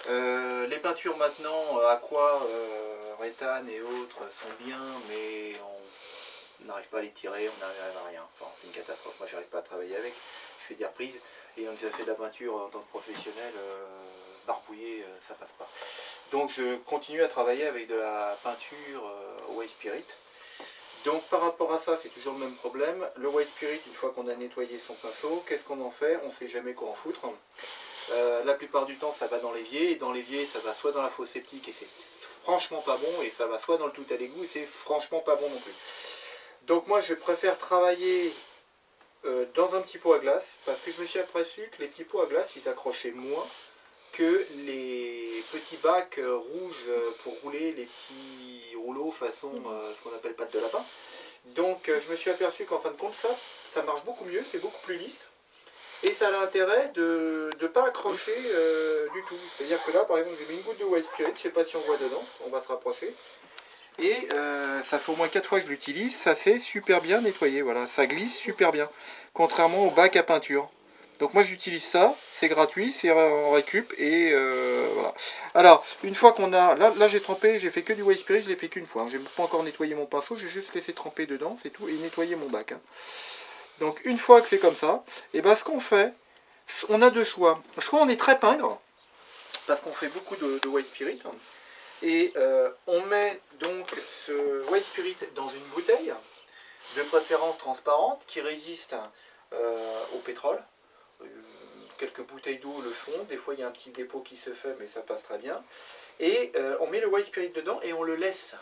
Les peintures maintenant, Aqua, Rétane et autres sont bien, mais on n'arrive pas à les tirer, on n'arrive à rien. Enfin, c'est une catastrophe, moi j'arrive pas à travailler avec, je fais des reprises, et on a déjà fait de la peinture en tant que professionnel, barbouillé, ça passe pas. Donc je continue à travailler avec de la peinture White Spirit. Donc par rapport à ça, c'est toujours le même problème. Le White Spirit, une fois qu'on a nettoyé son pinceau, qu'est-ce qu'on en fait? On ne sait jamais quoi en foutre. La plupart du temps, ça va dans l'évier, et dans l'évier, ça va soit dans la fosse septique, et c'est franchement pas bon, et ça va soit dans le tout à l'égout, et c'est franchement pas bon non plus. Donc moi, je préfère travailler dans un petit pot à glace, parce que je me suis aperçu que les petits pots à glace, ils accrochaient moins que les petits bacs rouges pour rouler les petits rouleaux façon ce qu'on appelle pâte de lapin. Donc je me suis aperçu qu'en fin de compte, ça marche beaucoup mieux, c'est beaucoup plus lisse. Et ça a l'intérêt de ne pas accrocher du tout. C'est-à-dire que là, par exemple, j'ai mis une goutte de White Spirit, je ne sais pas si on voit dedans, on va se rapprocher. Et ça fait au moins 4 fois que je l'utilise, ça fait super bien nettoyer, voilà, ça glisse super bien. Contrairement au bac à peinture. Donc moi j'utilise ça, c'est gratuit, c'est en récup et voilà. Alors, une fois qu'on a... Là j'ai trempé, j'ai fait que du White Spirit, je l'ai fait qu'une fois. Hein. J'ai pas encore nettoyé mon pinceau, j'ai juste laissé tremper dedans, c'est tout, et nettoyer mon bac. Hein. Donc une fois que c'est comme ça, et ben ce qu'on fait, on a deux choix. Soit on est très pingre, parce qu'on fait beaucoup de White Spirit, hein, et on met donc ce White Spirit dans une bouteille, de préférence transparente, qui résiste au pétrole. Quelques bouteilles d'eau le font, des fois il y a un petit dépôt qui se fait, mais ça passe très bien. Et on met le White Spirit dedans et on le laisse.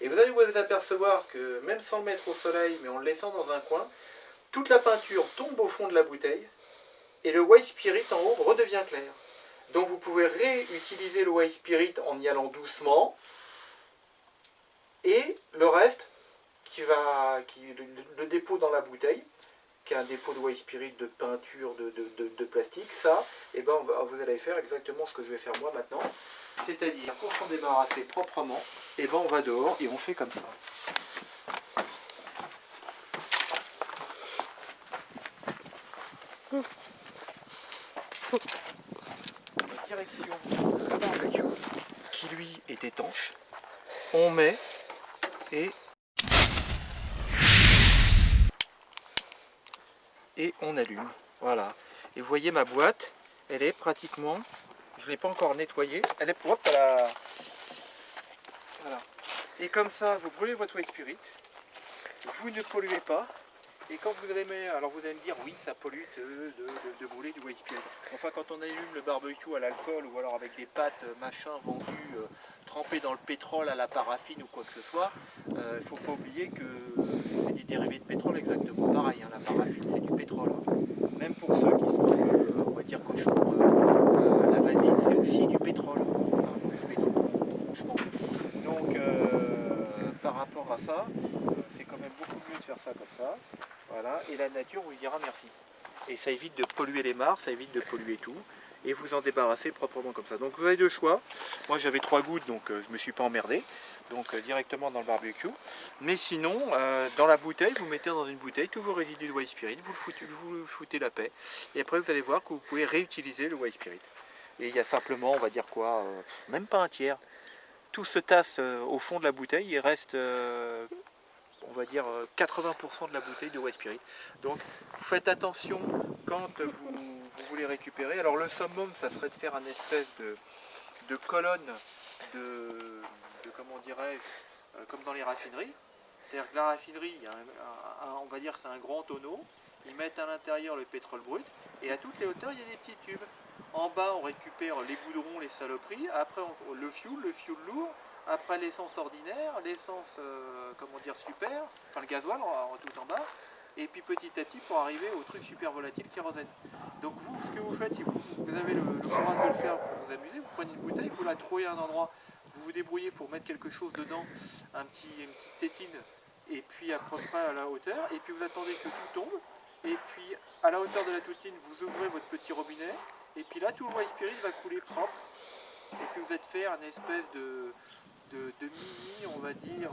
Et vous allez vous apercevoir que même sans le mettre au soleil, mais en le laissant dans un coin, toute la peinture tombe au fond de la bouteille et le White Spirit en haut redevient clair. Donc vous pouvez réutiliser le White Spirit en y allant doucement et le reste le dépôt dans la bouteille, qui est un dépôt de White Spirit de peinture de plastique, ça, et ben vous allez faire exactement ce que je vais faire moi maintenant. C'est-à-dire, pour s'en débarrasser proprement, et ben on va dehors et on fait comme ça. La direction du barbecue, qui lui est étanche, on met et on allume. Voilà. Et vous voyez ma boîte, elle est pratiquement, je ne l'ai pas encore nettoyée, elle est propre. Voilà. Et comme ça, vous brûlez votre White Spirit, vous ne polluez pas. Et quand vous allez mettre, alors vous allez me dire, oui, ça pollue de brûler du White Spirit. Enfin, quand on allume le barbecue à l'alcool ou alors avec des pâtes machin vendues, trempées dans le pétrole à la paraffine ou quoi que ce soit, il ne faut pas oublier que c'est des dérivés de pétrole exactement pareil. Hein. La paraffine, c'est du pétrole. Même pour ceux qui sont un peu, on va dire, cochons, la vaseline, c'est aussi du pétrole. Donc, par rapport à ça, c'est quand même beaucoup mieux de faire ça comme ça. Voilà, et la nature vous dira merci. Et ça évite de polluer les mares, ça évite de polluer tout. Et vous en débarrasser proprement comme ça. Donc vous avez deux choix. Moi j'avais 3 gouttes, donc je ne me suis pas emmerdé. Donc directement dans le barbecue. Mais sinon, dans la bouteille, vous mettez dans une bouteille tous vos résidus de White Spirit, vous foutez la paix. Et après vous allez voir que vous pouvez réutiliser le White Spirit. Et il y a simplement, on va dire quoi, même pas un tiers. Tout se tasse au fond de la bouteille, il reste on va dire 80% de la bouteille de White Spirit. Donc faites attention quand vous voulez récupérer. Alors le summum, ça serait de faire un espèce de colonne comment dirais-je, comme dans les raffineries. C'est-à-dire que la raffinerie, il y a on va dire c'est un grand tonneau, ils mettent à l'intérieur le pétrole brut, et à toutes les hauteurs, il y a des petits tubes. En bas, on récupère les goudrons, les saloperies, après le fuel lourd, après l'essence ordinaire, l'essence, comment dire, super, enfin le gasoil tout en bas, et puis petit à petit pour arriver au truc super volatile, kérosène. Donc vous, ce que vous faites, si vous avez le courage de le faire pour vous amuser, vous prenez une bouteille, vous la trouvez à un endroit, vous vous débrouillez pour mettre quelque chose dedans, une petite tétine, et puis à peu près à la hauteur, et puis vous attendez que tout tombe, et puis à la hauteur de la tétine, vous ouvrez votre petit robinet, et puis là tout le White Spirit va couler propre, et puis vous êtes fait un espèce de mini, on va dire,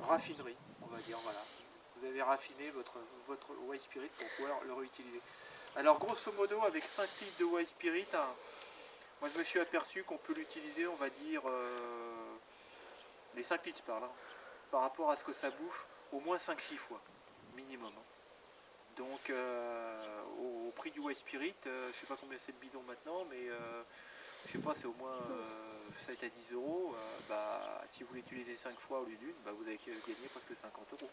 raffinerie, on va dire, voilà. Vous avez raffiné votre White Spirit pour pouvoir le réutiliser. Alors grosso modo, avec 5 litres de White Spirit, hein, Moi je me suis aperçu qu'on peut l'utiliser, on va dire, les 5 pitchs par rapport à ce que ça bouffe, au moins 5-6 fois, minimum, hein. Donc au prix du White Spirit, je sais pas combien c'est le bidon maintenant, mais je sais pas, c'est au moins ça est à 10 euros. Bah, si vous l'utilisez 5 fois au lieu d'une, bah, vous avez gagné presque 50 euros.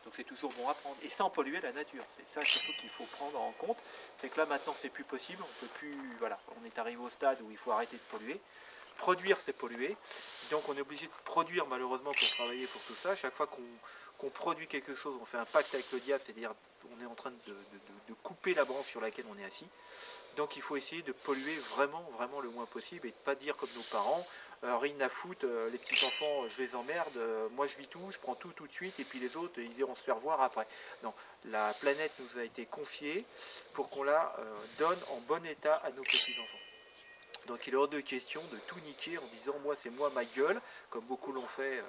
Donc c'est toujours bon à prendre. Et sans polluer la nature. C'est ça surtout qu'il faut prendre en compte. C'est que là maintenant c'est plus possible. On peut plus. Voilà, on est arrivé au stade où il faut arrêter de polluer. Produire, c'est polluer. Donc on est obligé de produire malheureusement pour travailler pour tout ça. Chaque fois qu'on produit quelque chose, on fait un pacte avec le diable, c'est-à-dire on est en train de couper la branche sur laquelle on est assis. Donc il faut essayer de polluer vraiment, vraiment le moins possible et de ne pas dire comme nos parents, rien à foutre, les petits enfants, je les emmerde, moi je vis tout, je prends tout tout de suite et puis les autres, ils iront se faire voir après. Non, la planète nous a été confiée pour qu'on la donne en bon état à nos petits enfants. Donc il est hors de question de tout niquer en disant moi c'est moi ma gueule, comme beaucoup l'ont fait,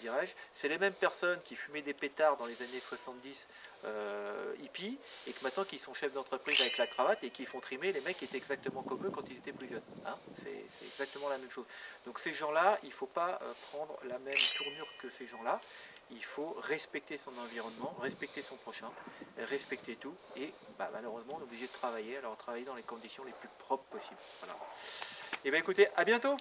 dirais-je. C'est les mêmes personnes qui fumaient des pétards dans les années 70 hippies et que maintenant qui sont chefs d'entreprise avec la cravate et qui font trimer les mecs qui étaient exactement comme eux quand ils étaient plus jeunes. Hein, c'est exactement la même chose. Donc ces gens-là, il ne faut pas prendre la même tournure que ces gens-là. Il faut respecter son environnement, respecter son prochain, respecter tout. Et bah, malheureusement, on est obligé de travailler. Alors travailler dans les conditions les plus propres possibles. Voilà. Et bien écoutez, à bientôt.